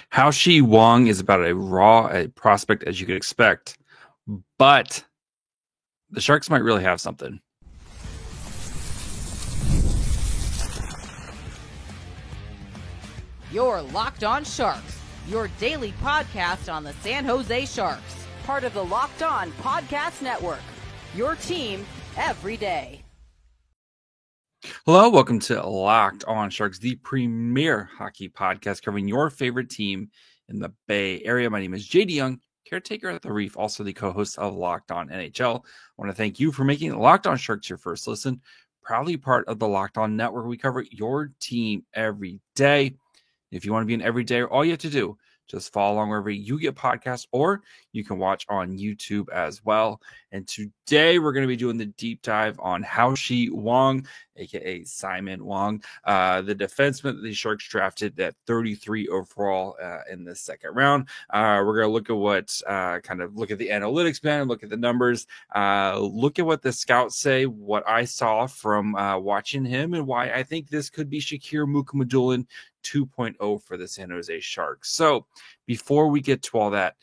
Hao Shi Wang is about a prospect as you could expect, but the Sharks might really have something. You're Locked On Sharks, your daily podcast on the San Jose Sharks, part of the Locked On Podcast Network, your team every day. Hello, welcome to Locked On Sharks, the premier hockey podcast covering your favorite team in the Bay Area. My name is JD Young, caretaker at the Reef, also the co-host of Locked On NHL. I want to thank you for making Locked On Sharks your first listen. Proudly part of the Locked On Network. We cover your team every day. If you want to be an everyday, all you have to do, just follow along wherever you get podcasts, or you can watch on YouTube as well. And today we're going to be doing the deep dive on Hao Shi Wang, aka Simon Wang, the defenseman that the Sharks drafted at 33 overall in the second round. We're going to look at what look at the analytics, man, look at the numbers, look at what the scouts say, what I saw from watching him, and why I think this could be Shakir Mukhamadullin 2.0 for the San Jose Sharks. So before we get to all that,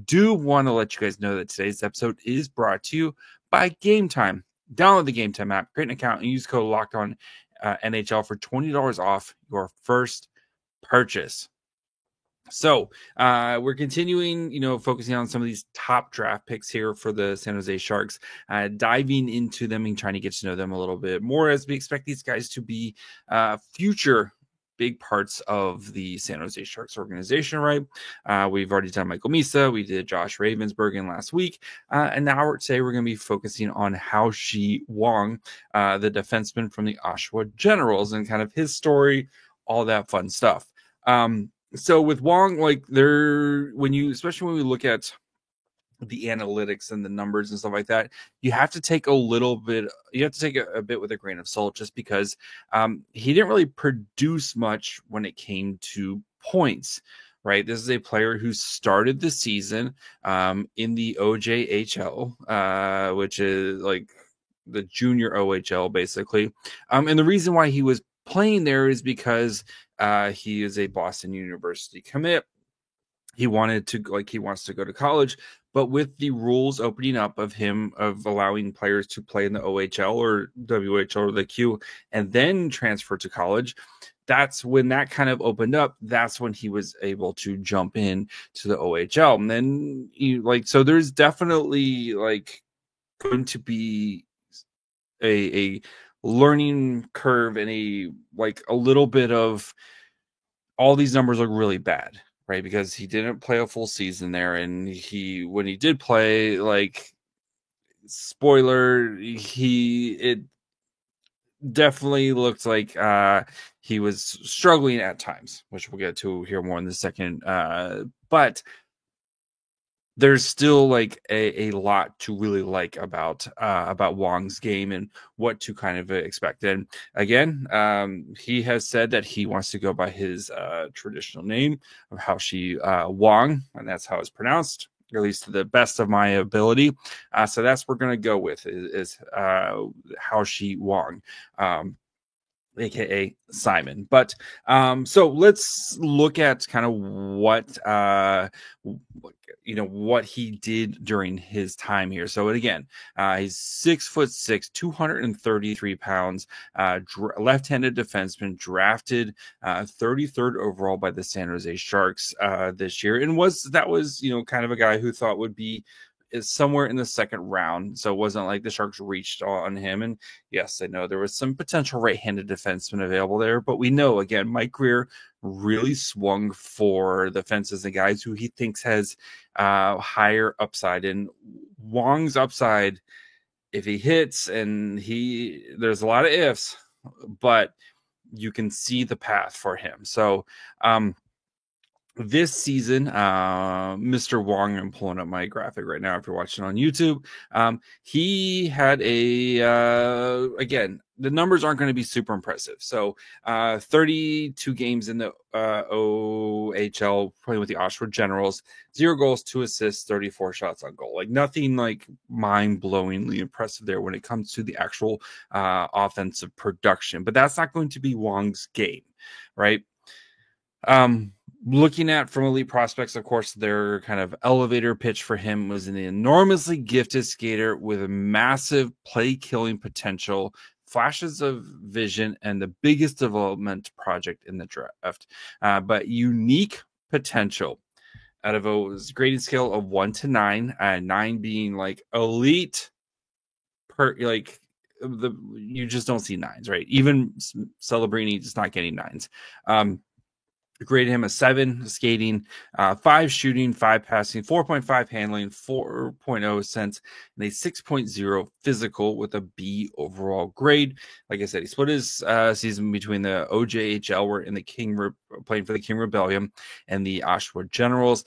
do want to let you guys know that today's episode is brought to you by Game Time. Download the Game Time app, create an account, and use code Locked On NHL for $20 off your first purchase. So we're continuing, focusing on some of these top draft picks here for the San Jose Sharks, diving into them and trying to get to know them a little bit more as we expect these guys to be future big parts of the San Jose Sharks organization, right? We've already done Michael Misa. We did Josh Ravensbergen last week. And now today we're going to be focusing on Hao Shi Wang, the defenseman from the Oshawa Generals, and kind of his story, all that fun stuff. So with Wang, especially when we look at the analytics and the numbers and stuff like that, you have to take a bit with a grain of salt, just because he didn't really produce much when it came to points, right? This is a player who started the season in the OJHL, which is like the junior OHL basically. And the reason why he was playing there is because he is a Boston University commit. He wants to go to college, but with the rules opening up of allowing players to play in the OHL or WHL or the Q and then transfer to college, that's when that kind of opened up. That's when he was able to jump in to the OHL. And then so there's definitely going to be a learning curve and a little bit of all these numbers look really bad, right? Because he didn't play a full season there, and when he did play, spoiler, it definitely looked like he was struggling at times, which we'll get to here more in the second. But there's still a lot to really like about Wang's game and what to kind of expect. And again, he has said that he wants to go by his traditional name of Hao Shi Wang, and that's how it's pronounced, or at least to the best of my ability. So that's what we're going to go with is Hao Shi Wang. AKA Simon. But so let's look at kind of what he did during his time here. So again, he's 6'6", 233 pounds, left-handed defenseman, drafted 33rd overall by the San Jose Sharks this year, and was kind of a guy who thought would be is somewhere in the second round. So it wasn't like the Sharks reached on him. And yes, I know there was some potential right-handed defensemen available there, but we know, again, Mike Grier really swung for the fences and guys who he thinks has higher upside. And Wang's upside, if he hits, and there's a lot of ifs, but you can see the path for him. So, this season, Mr. Wang, I'm pulling up my graphic right now if you're watching on YouTube. He had again, the numbers aren't going to be super impressive. So 32 games in the OHL, playing with the Oshawa Generals, 0 goals, 2 assists, 34 shots on goal. Nothing mind-blowingly impressive there when it comes to the actual offensive production. But that's not going to be Wang's game, right? Looking at from elite prospects, of course, their kind of elevator pitch for him was an enormously gifted skater with a massive play killing potential, flashes of vision, and the biggest development project in the draft. But unique potential out of a grading scale of 1 to 9, 9 being like elite, you just don't see 9s, right? Even Celebrini just not getting 9s. Graded him a 7 skating, 5 shooting, 5 passing, 4.5 handling, 4.0 sense, and a 6.0 physical with a B overall grade. Like I said, he split his season between the OJHL, where in the playing for the King Rebellion, and the Oshawa Generals.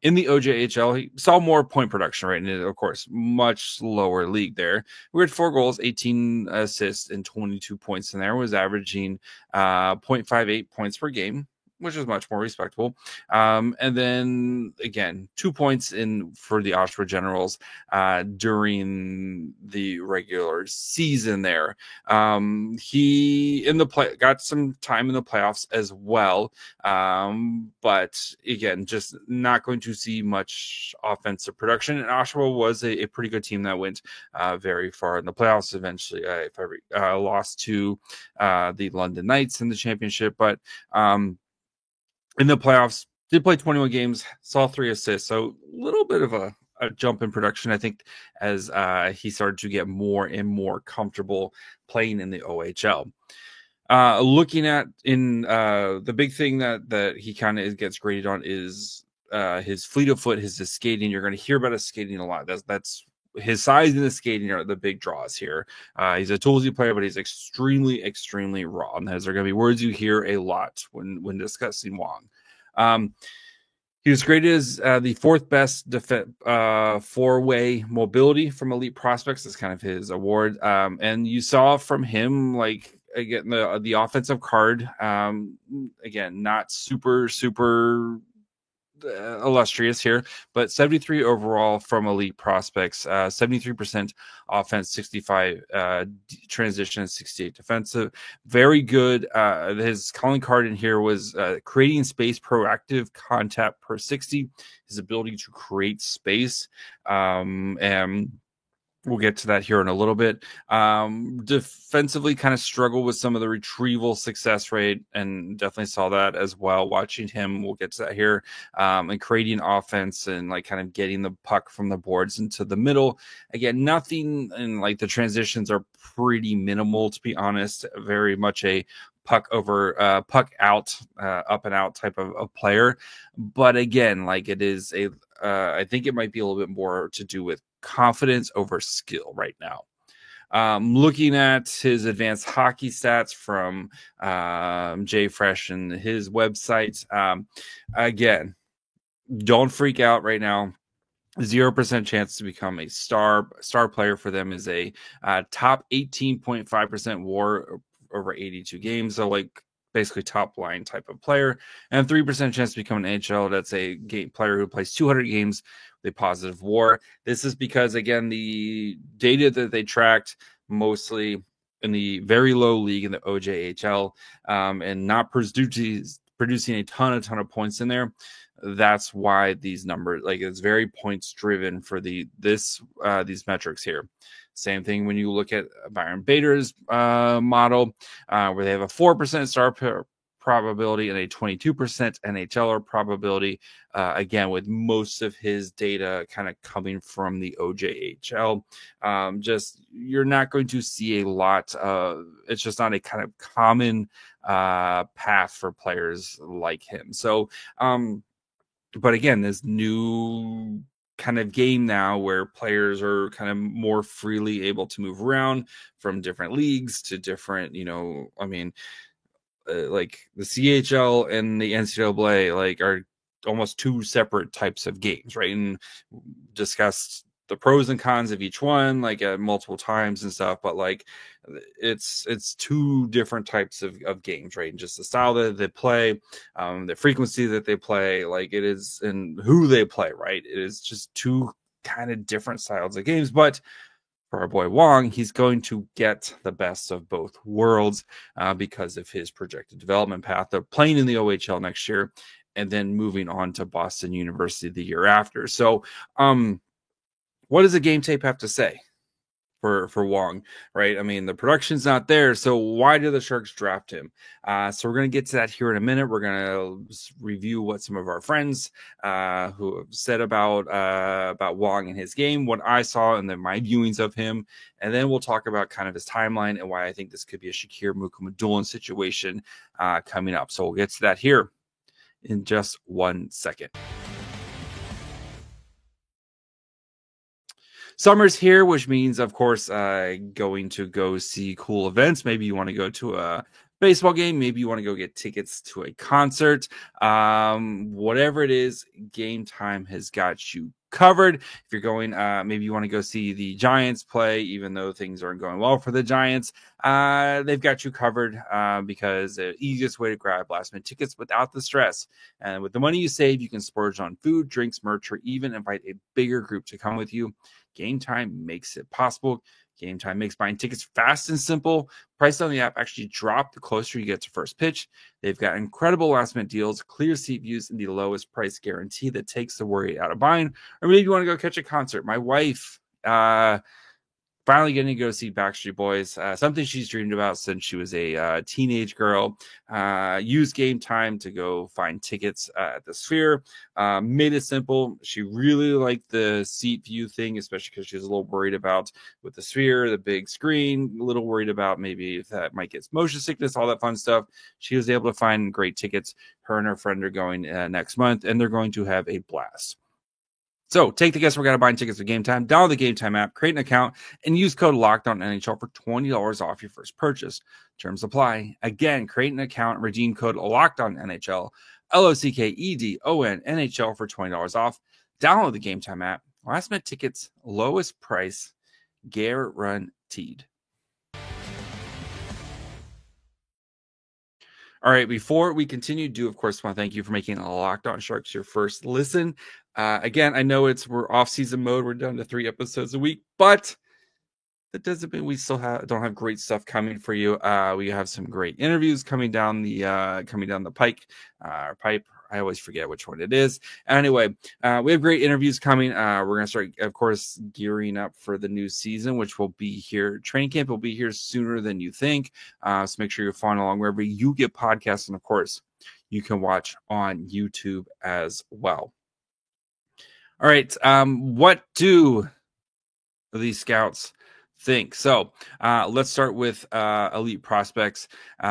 In the OJHL, he saw more point production, right? And of course, much lower league there. We had 4 goals, 18 assists, and 22 points in there. Was averaging 0.58 points per game, which is much more respectable. And then again, 2 points in for the Oshawa Generals during the regular season there. He got some time in the playoffs as well. But again, just not going to see much offensive production. And Oshawa was a pretty good team that went very far in the playoffs. Eventually, lost to the London Knights in the championship, but in the playoffs, did play 21 games, saw 3 assists. So a little bit of a jump in production, I think, as he started to get more and more comfortable playing in the OHL. Looking at the big thing that he kind of gets graded on is his fleet of foot, his skating. You're going to hear about his skating a lot. That's his size and the skating are the big draws here. He's a toolsy player, but he's extremely, extremely raw. And those are going to be words you hear a lot when discussing Wong. He was graded as the 4th best 4-way mobility from elite prospects. That's kind of his award. And you saw from him, like, again, the offensive card, again, not super illustrious here, but 73 overall from elite prospects, 73% offense, 65 transition, 68 defensive. Very good. His calling card in here was creating space, proactive contact per 60, his ability to create space, and we'll get to that here in a little bit. Defensively kind of struggled with some of the retrieval success rate, and definitely saw that as well watching him. We'll get to that here. And creating offense and like kind of getting the puck from the boards into the middle. Again, nothing, and like the transitions are pretty minimal, to be honest. Very much a puck out, up and out type of player. But again, like it is I think it might be a little bit more to do with confidence over skill right now. Looking at his advanced hockey stats from JFresh and his website, again, don't freak out right now. 0% chance to become a star player for them is a top 18.5% WAR over 82 games. So like basically top line type of player, and 3% chance to become an NHL. That's a player who plays 200 games with a positive WAR. This is because, again, the data that they tracked mostly in the very low league in the OJHL, and not producing a ton of points in there. That's why these numbers, like, it's very points driven for these metrics here. Same thing when you look at Byron Bader's model, where they have a 4% star probability and a 22% NHLer probability. Again, with most of his data kind of coming from the OJHL. You're not going to see a lot of, it's just not a kind of common path for players like him. So, but again, this new kind of game now where players are kind of more freely able to move around from different leagues to different, like the CHL and the NCAA, like, are almost 2 separate types of games, right? And discussed the pros and cons of each one, like, multiple times and stuff, but like it's 2 different types of games, right? And just the style that they play, the frequency that they play, like it is, and who they play, right? It is just 2 kind of different styles of games. But for our boy Wong, he's going to get the best of both worlds because of his projected development path. They're playing in the OHL next year, and then moving on to Boston University the year after. So, what does the game tape have to say for Wong, right? I mean, the production's not there, so why did the Sharks draft him? So we're going to get to that here in a minute. We're going to review what some of our friends who have said about Wong and his game, what I saw, and then my viewings of him, and then we'll talk about kind of his timeline and why I think this could be a Shakir Mukhamadullin situation coming up. So we'll get to that here in just 1 second. Summer's here, which means, of course, going to go see cool events. Maybe you want to go to a baseball game. Maybe you want to go get tickets to a concert. Whatever it is, Game Time has got you covered. If you're going, maybe you want to go see the Giants play, even though things aren't going well for the Giants. They've got you covered because the easiest way to grab last-minute tickets without the stress. And with the money you save, you can splurge on food, drinks, merch, or even invite a bigger group to come with you. Game Time makes it possible. Game Time makes buying tickets fast and simple. Prices on the app actually drop the closer you get to first pitch. They've got incredible last-minute deals, clear seat views, and the lowest price guarantee that takes the worry out of buying. Or maybe you want to go catch a concert. My wife finally getting to go see Backstreet Boys, something she's dreamed about since she was a teenage girl. Used Game Time to go find tickets at the Sphere. Made it simple. She really liked the seat view thing, especially because she was a little worried about with the Sphere, the big screen, a little worried about maybe if that might get motion sickness, all that fun stuff. She was able to find great tickets. Her and her friend are going next month, and they're going to have a blast. So take the guesswork out of buying tickets for Game Time. Download the Game Time app, create an account, and use code LOCKEDONNHL for $20 off your first purchase. Terms apply. Again, create an account, redeem code LOCKEDONNHL, LOCKEDONNHL for $20 off. Download the Game Time app. Last minute tickets, lowest price, guaranteed. All right, before we continue, of course want to thank you for making Locked On Sharks your first listen. Again, I know we're off season mode. We're down to 3 episodes a week, but that doesn't mean we still don't have great stuff coming for you. We have some great interviews coming down the pipe. I always forget which one it is. Anyway, we have great interviews coming. We're going to start, of course, gearing up for the new season, which will be here. Training camp will be here sooner than you think. So make sure you're following along wherever you get podcasts. And, of course, you can watch on YouTube as well. All right. What do these scouts think? So let's start with elite prospects. The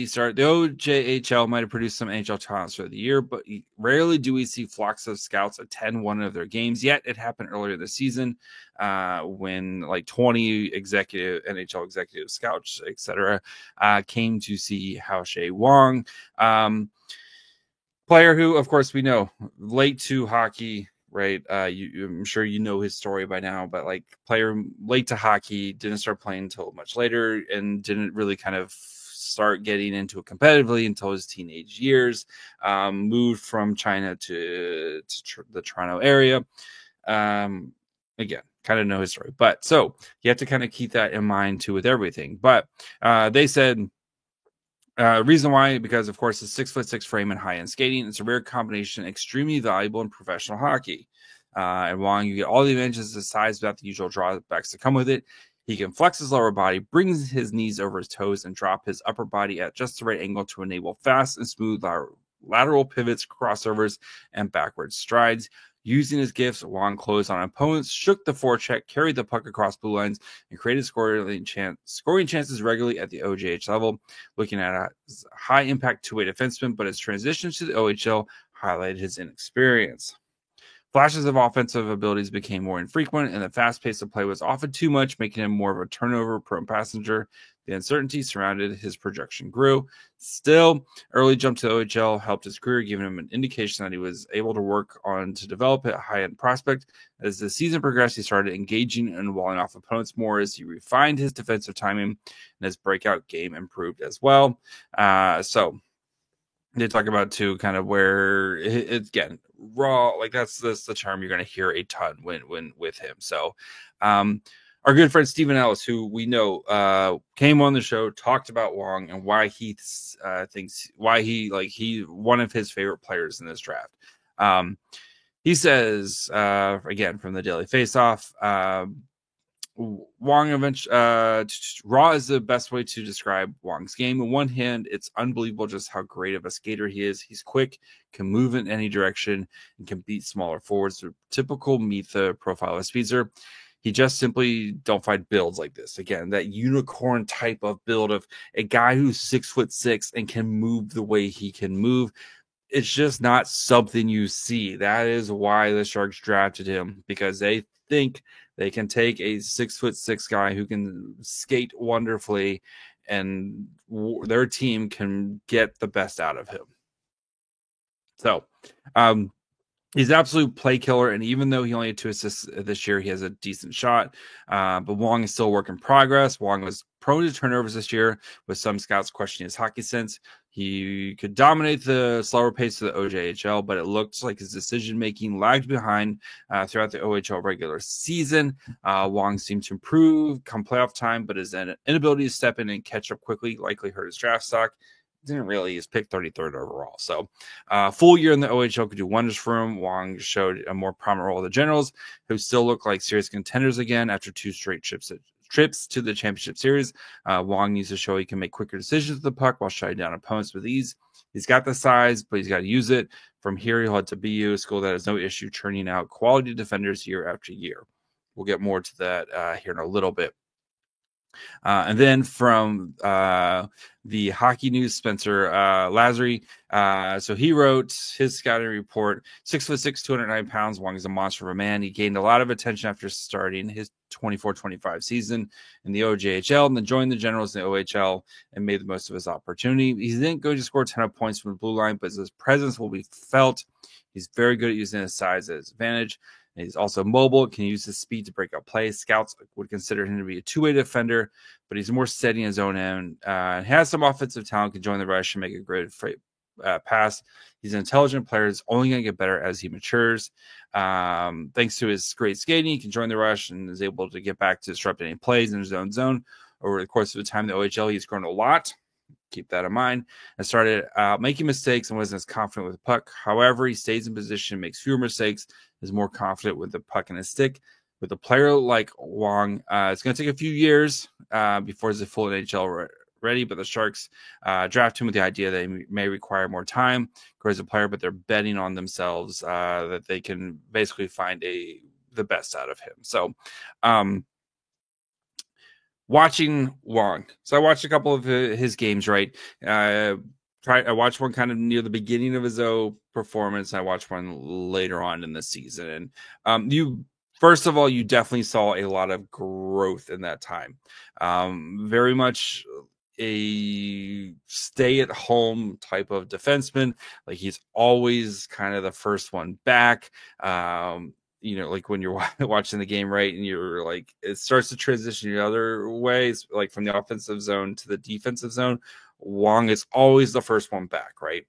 OJHL might have produced some NHL talents for the year, but rarely do we see flocks of scouts attend one of their games. Yet it happened earlier this season when like 20 NHL executive scouts, etc., came to see Hao-Shei Wang, player who, of course, we know late to hockey. Right. I'm sure you know his story by now, but like player late to hockey, didn't start playing until much later and didn't really kind of start getting into it competitively until his teenage years. Moved from China to the Toronto area. Again, kind of know his story, but so you have to kind of keep that in mind too with everything. But they said, reason why, because of course, it's 6'6" frame and high end skating. It's a rare combination, extremely valuable in professional hockey. And Wang, you get all the advantages of size without the usual drawbacks that come with it. He can flex his lower body, brings his knees over his toes, and drop his upper body at just the right angle to enable fast and smooth lateral pivots, crossovers, and backward strides. Using his gifts, Wang closed on opponents, shook the forecheck, carried the puck across blue lines, and created scoring chances regularly at the OJH level. Looking at a high-impact two-way defenseman, but his transition to the OHL highlighted his inexperience. Flashes of offensive abilities became more infrequent, and the fast pace of play was often too much, making him more of a turnover-prone passenger. The uncertainty surrounding his projection grew. Still, early jump to the OHL helped his career, giving him an indication that he was able to work on to develop a high-end prospect. As the season progressed, he started engaging and walling off opponents more as he refined his defensive timing, and his breakout game improved as well. So they talk about too, kind of where it's again raw. Like that's the term you're going to hear a ton when with him. So, our good friend Stephen Ellis, who we know came on the show, talked about Wong and why he thinks he one of his favorite players in this draft. He says again from the Daily Faceoff, Wong raw is the best way to describe Wong's game. On one hand, it's unbelievable just how great of a skater he is. He's quick, can move in any direction, and can beat smaller forwards. The typical meet the profile of a speedster. He just simply don't find builds like this. Again, that unicorn type of build of a guy who's 6'6" and can move the way he can move. It's just not something you see. That is why the Sharks drafted him, because they think they can take a 6'6" guy who can skate wonderfully, and their team can get the best out of him. So, he's an absolute play killer, and even though he only had 2 assists this year, he has a decent shot. But Wong is still a work in progress. Wong was prone to turnovers this year, with some scouts questioning his hockey sense. He could dominate the slower pace of the OJHL, but it looked like his decision-making lagged behind throughout the OHL regular season. Wong seemed to improve come playoff time, but his inability to step in and catch up quickly likely hurt his draft stock. Didn't really. He's picked 33rd overall. So full year in the OHL could do wonders for him. Wong showed a more prominent role of the Generals, who still look like serious contenders again after 2 straight trips to the championship series. Wong needs to show he can make quicker decisions with the puck while shutting down opponents with ease. He's got the size, but he's got to use it. From here, he'll head to BU, a school that has no issue churning out quality defenders year after year. We'll get more to that here in a little bit. And then from the Hockey News, Spencer Lazary. So he wrote his scouting report, 6'6", 209 pounds. Wong is a monster of a man. He gained a lot of attention after starting his 24-25 season in the OJHL, and then joined the Generals in the OHL and made the most of his opportunity. He didn't go to score 10 points from the blue line, but his presence will be felt. He's very good at using his size as advantage. He's also mobile, can use his speed to break up plays. Scouts would consider him to be a two-way defender, but he's more steady in his own end. Has some offensive talent, can join the rush and make a great pass. He's an intelligent player. He's only going to get better as he matures. Thanks to his great skating, he can join the rush and is able to get back to disrupt any plays in his own zone. Over the course of the time in the OHL, he's grown a lot. Keep that in mind. And started making mistakes and wasn't as confident with the puck. However, he stays in position, makes fewer mistakes, is more confident with the puck and his stick. With a player like Wong, it's going to take a few years before he's a full NHL ready, but the Sharks draft him with the idea that he may require more time, grow as a player, but they're betting on themselves that they can basically find the best out of him. So, watching Wong. So I watched a couple of his games, right? I watched one kind of near the beginning of his performance. I watched one later on in the season. And first of all, you definitely saw a lot of growth in that time. Very much a stay-at-home type of defenseman. Like, he's always kind of the first one back. Like when you're watching the game, right, and you're like, it starts to transition the other ways, like from the offensive zone to the defensive zone. Wong is always the first one back, right?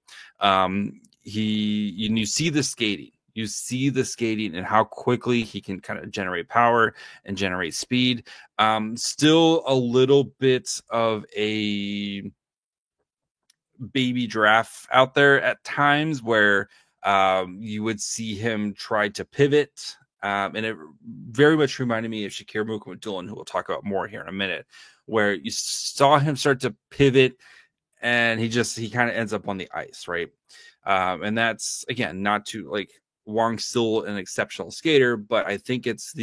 You see the skating. You see the skating and how quickly he can kind of generate power and generate speed. Still a little bit of a baby giraffe out there at times where you would see him try to pivot. And it very much reminded me of Shakir Mukhamadullin, who we'll talk about more here in a minute, where you saw him start to pivot and he kind of ends up on the ice, right? And that's, again, not to, like, Wong's still an exceptional skater, but I think it's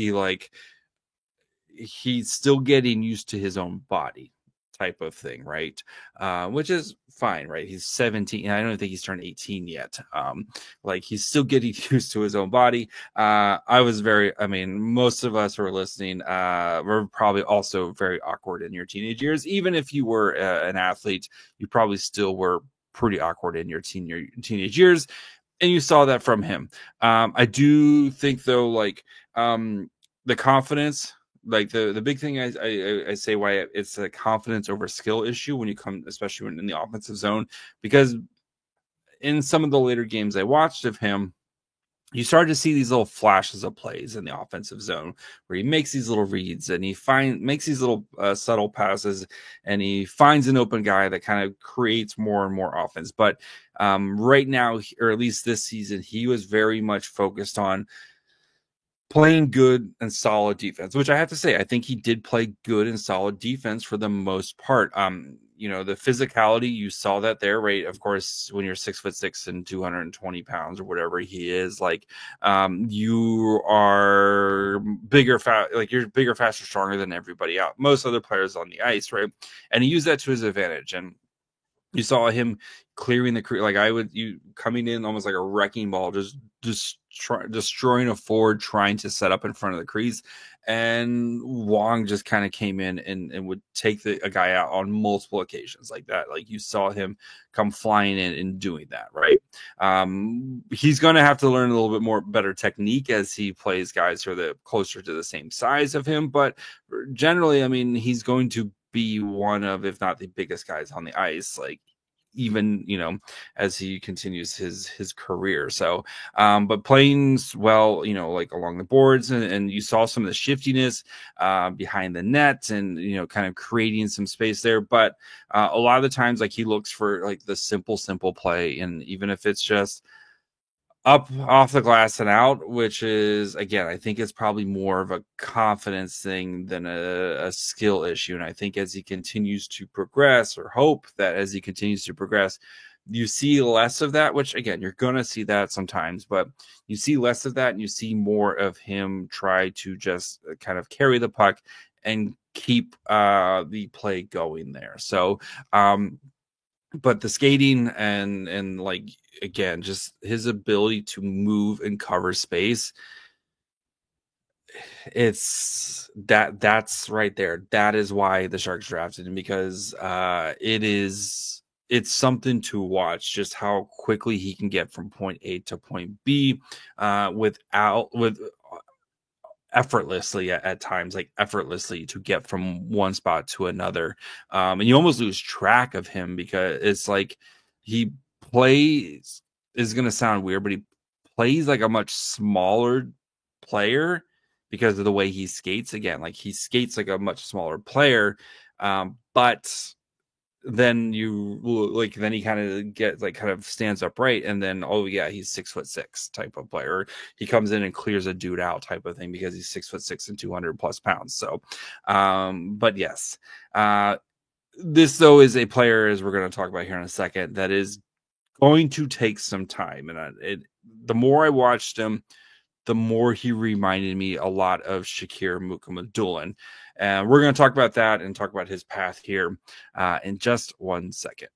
he's still getting used to his own body type of thing, right? Which is fine, right? He's 17. I don't think he's turned 18 yet. He's still getting used to his own body. Most of us who are listening were probably also very awkward in your teenage years. Even if you were an athlete, you probably still were pretty awkward in your teenage years. And you saw that from him. I do think, though, the confidence, like the big thing I say why it's a confidence over skill issue when you come, especially when in the offensive zone, because in some of the later games I watched of him, you started to see these little flashes of plays in the offensive zone where he makes these little reads and he makes these little subtle passes, and he finds an open guy that kind of creates more and more offense. But right now, or at least this season, he was very much focused on playing good and solid defense, which I have to say, I think he did play good and solid defense for the most part. The physicality, you saw that there, right? Of course, when you're 6'6" and 220 pounds or whatever he is, like, you are bigger, you're bigger, faster, stronger than everybody else, most other players on the ice, right? And he used that to his advantage. And you saw him clearing the crease, like coming in almost like a wrecking ball, just destroying a forward trying to set up in front of the crease. And Wong just kind of came in and would take a guy out on multiple occasions like that. Like, you saw him come flying in and doing that, right? He's going to have to learn a little bit more better technique as he plays guys who are closer to the same size of him. But generally, I mean, he's going to be one of, if not the biggest guys on the ice, like, even, as he continues his career. So, but playing well, like along the boards, and you saw some of the shiftiness behind the net, and, kind of creating some space there. But a lot of the times, like, he looks for like the simple play. And even if it's just up off the glass and out, which is, again, I think it's probably more of a confidence thing than a skill issue. And I think as he continues to progress, or hope that as he continues to progress, you see less of that, which, again, you're going to see that sometimes, but you see less of that, and you see more of him try to just kind of carry the puck and keep the play going there. So, but the skating and like, again, just his ability to move and cover space, that's right there. That is why the Sharks drafted him, because it's something to watch, just how quickly he can get from point A to point B with effortlessly at times, like effortlessly to get from one spot to another. And you almost lose track of him, because it's like he plays, is going to sound weird, but he plays like a much smaller player because of the way he skates. Again, like, he skates like a much smaller player. But then then he kind of stands upright, and then, oh yeah, he's 6'6" type of player. He comes in and clears a dude out type of thing because he's 6'6" and 200+ pounds. So, but yes, this though is a player, as we're going to talk about here in a second, that is going to take some time. And the more I watched him, the more he reminded me a lot of Shakir Mukhamadullin. And we're going to talk about that and talk about his path here in just 1 second.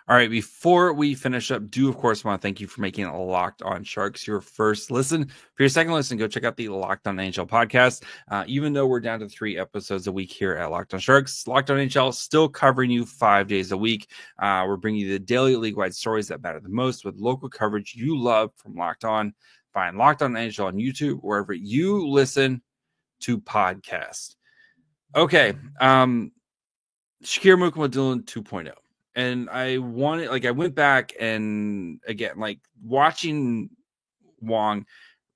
All right, before we finish up, of course want to thank you for making Locked On Sharks your first listen. For your second listen, go check out the Locked On NHL podcast. Even though we're down to 3 episodes a week here at Locked On Sharks, Locked On NHL still covering you 5 days a week. We're bringing you the daily league-wide stories that matter the most with local coverage you love from Locked On. Find Locked On NHL on YouTube, wherever you listen to podcasts. Okay, Shakir Mukhamadullin 2.0. And I went back, and again, like, watching Wong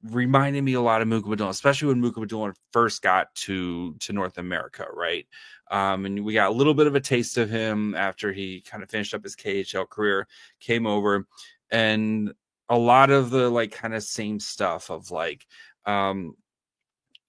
reminded me a lot of Mukhamadullin, especially when Mukhamadullin first got to North America, right? And we got a little bit of a taste of him after he kind of finished up his KHL career, came over, and a lot of the, like, kind of same stuff of, like,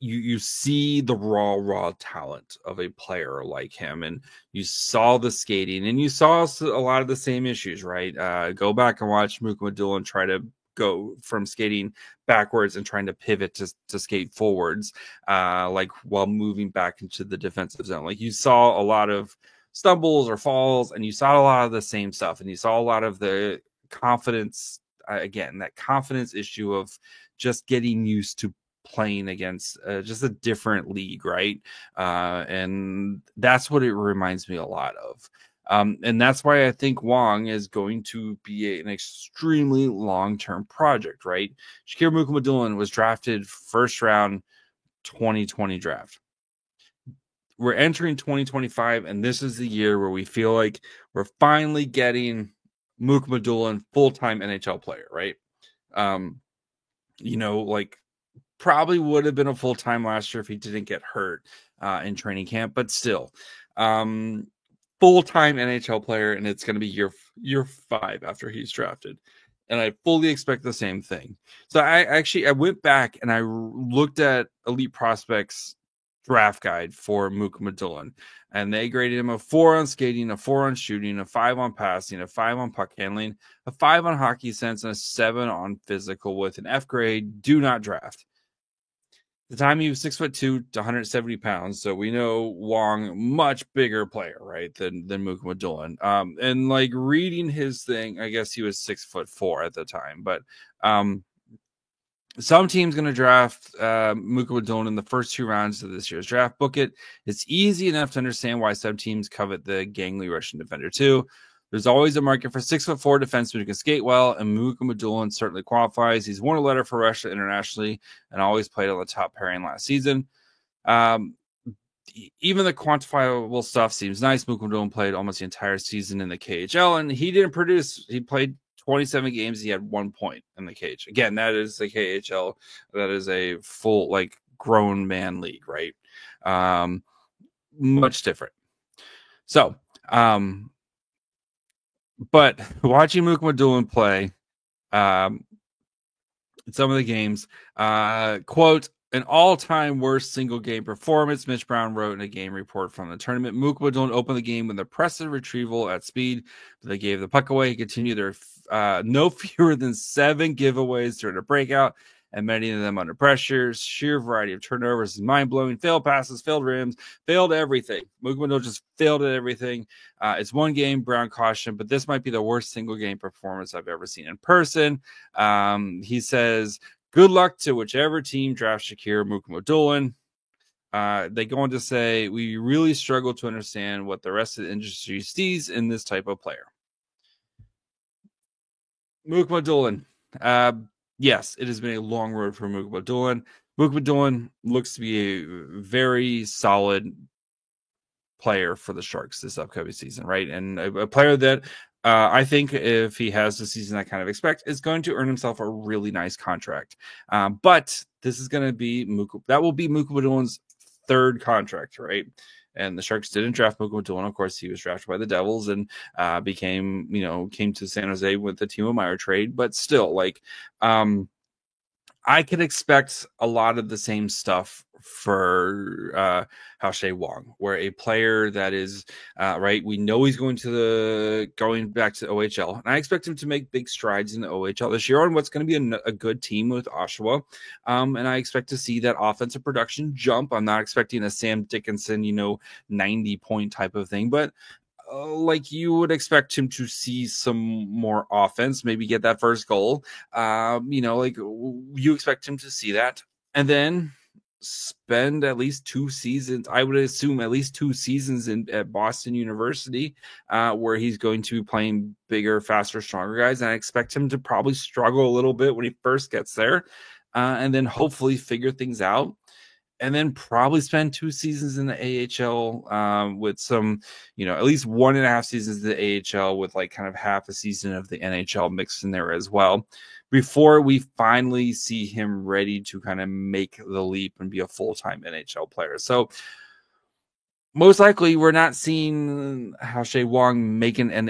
you see the raw talent of a player like him, and you saw the skating, and you saw a lot of the same issues, right? Go back and watch Mukhamadullin try to go from skating backwards and trying to pivot to skate forwards, like, while moving back into the defensive zone. Like, you saw a lot of stumbles or falls, and you saw a lot of the same stuff, and you saw a lot of the confidence, again, that confidence issue of just getting used to playing against just a different league, right? And that's what it reminds me a lot of. And that's why I think Wong is going to be an extremely long-term project, right? Shakir Mukhamadullin was drafted first round 2020 draft. we're entering 2025, and this is the year where we feel like we're finally getting Mook Madulin full-time NHL player, right? Like probably would have been a full-time last year if he didn't get hurt in training camp, but still, full-time NHL player, and it's going to be year 5 after he's drafted. And I fully expect the same thing. So I went back and I looked at Elite Prospects draft guide for Mook Madulin, and they graded him a 4 on skating, a 4 on shooting, a 5 on passing, a 5 on puck handling, a 5 on hockey sense, and a 7 on physical with an F grade. Do not draft. At the time he was 6'2" to 170 pounds, so we know Wong much bigger player, right, than Mook Madulin. And like reading his thing, I guess he was 6'4" at the time, but some team's going to draft Mook Madulin in the first 2 rounds of this year's draft. Book it. It's easy enough to understand why some teams covet the gangly Russian defender too. There's always a market for 6'4" defensemen who can skate well, and Mook Madulin certainly qualifies. He's won a letter for Russia internationally and always played on the top pairing last season. Even the quantifiable stuff seems nice. Mook Madulin played almost the entire season in the KHL, and he didn't produce. He played 27 games. He had 1 point in the cage. Again, that is the KHL. That is a full, like, grown man league, right? Much different. So, but watching Mook Madulin play some of the games, quote, an all-time worst single-game performance, Mitch Brown wrote in a game report from the tournament. Mook Madulin opened the game with an impressive retrieval at speed, but they gave the puck away. He continued their no fewer than 7 giveaways during a breakout, and many of them under pressure. Sheer variety of turnovers is mind-blowing. Failed passes, failed rims, failed everything. Mook Madulin just failed at everything. It's one game, Brown caution, but this might be the worst single-game performance I've ever seen in person. He says, good luck to whichever team drafts Shakir Mook Madulin. They go on to say, we really struggle to understand what the rest of the industry sees in this type of player. Mook Madulin. Yes, it has been a long road for Mook Madulin. Mook Madulin looks to be a very solid player for the Sharks this upcoming season, right? And a player that I think if he has the season I kind of expect, is going to earn himself a really nice contract. But this is going to be Mook Madulin's 3rd contract, right? And the Sharks didn't draft Mook Madulin. Of course, he was drafted by the Devils and came to San Jose with the Timo Meier trade. But still, like, I could expect a lot of the same stuff for Hao-Shea Wong, where a player that is right, we know he's going back to the OHL, and I expect him to make big strides in the OHL this year on what's going to be a good team with Oshawa, and I expect to see that offensive production jump. I'm not expecting a Sam Dickinson 90-point type of thing, but like you would expect him to see some more offense, maybe get that first goal. Like you expect him to see that, and then spend at least 2 seasons. I would assume at least 2 seasons at Boston University, where he's going to be playing bigger, faster, stronger guys. And I expect him to probably struggle a little bit when he first gets there, and then hopefully figure things out. And then probably spend 2 seasons in the AHL with some, at least 1.5 seasons in the AHL with like kind of half a season of the NHL mixed in there as well, before we finally see him ready to kind of make the leap and be a full-time NHL player. So most likely we're not seeing Hao-Shea Wong making an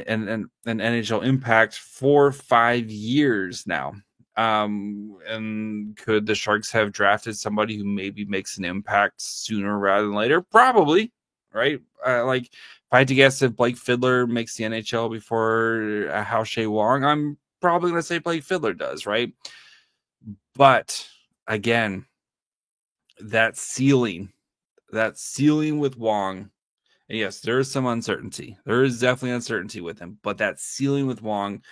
NHL impact for 5 years now. And could the Sharks have drafted somebody who maybe makes an impact sooner rather than later? Probably, right? Like if I had to guess, if Blake Fiddler makes the NHL before Hao-Shea Wong, I'm probably going to say Blake Fiddler does, right? But again, that ceiling with Wong, and yes, there is some uncertainty. There is definitely uncertainty with him, but that ceiling with Wong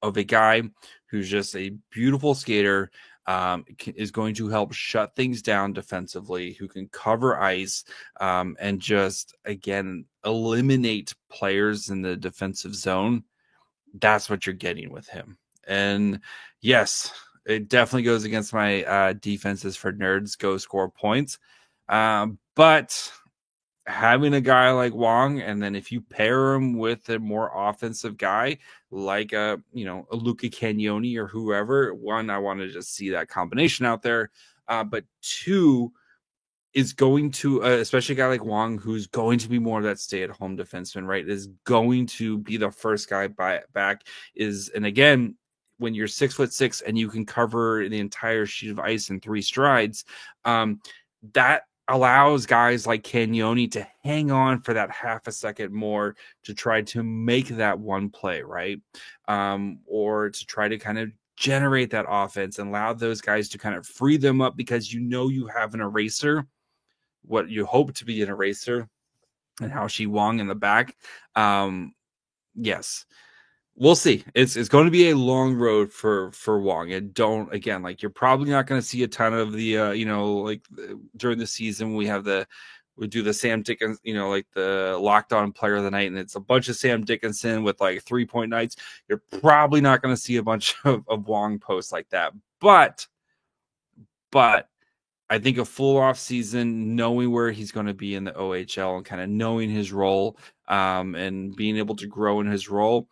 of a guy who's just a beautiful skater, is going to help shut things down defensively, who can cover ice, and just, again, eliminate players in the defensive zone. That's what you're getting with him. And yes, it definitely goes against my defenses for nerds, go score points. But having a guy like Wong, and then if you pair him with a more offensive guy like a Luca Cagnoni or whoever, one, I want to just see that combination out there. But two, is going to, especially a guy like Wong, who's going to be more of that stay-at-home defenseman, right? Is going to be the first guy back. And again, when you're 6'6" and you can cover the entire sheet of ice in 3 strides, that allows guys like Cagnoni to hang on for that half a second more to try to make that one play, right? Or to try to kind of generate that offense and allow those guys to kind of free them up, because you have an eraser, what you hope to be an eraser, and how she Wong in the back. Yes, we'll see. It's going to be a long road for Wong, and you're probably not going to see a ton of the during the season we do the Sam Dickinson, like the Locked On Player of the Night, and it's a bunch of Sam Dickinson with like 3-point nights. You're probably not going to see a bunch of Wong posts like that, but I think a full off season, knowing where he's going to be in the OHL and kind of knowing his role, and being able to grow in his role,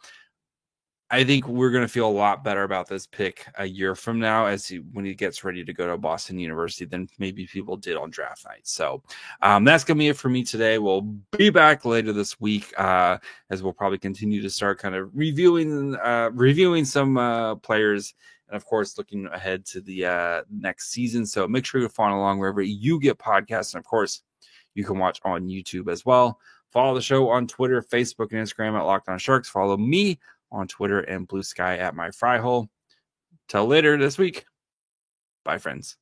I think we're going to feel a lot better about this pick a year from now when he gets ready to go to Boston University than maybe people did on draft night. So that's going to be it for me today. We'll be back later this week, as we'll probably continue to start kind of reviewing some players, and of course, looking ahead to the next season. So make sure you follow along wherever you get podcasts. And of course, you can watch on YouTube as well. Follow the show on Twitter, Facebook, and Instagram at Locked On Sharks. Follow me on Twitter and Blue Sky at My Fry Hole. Till later this week. Bye, friends.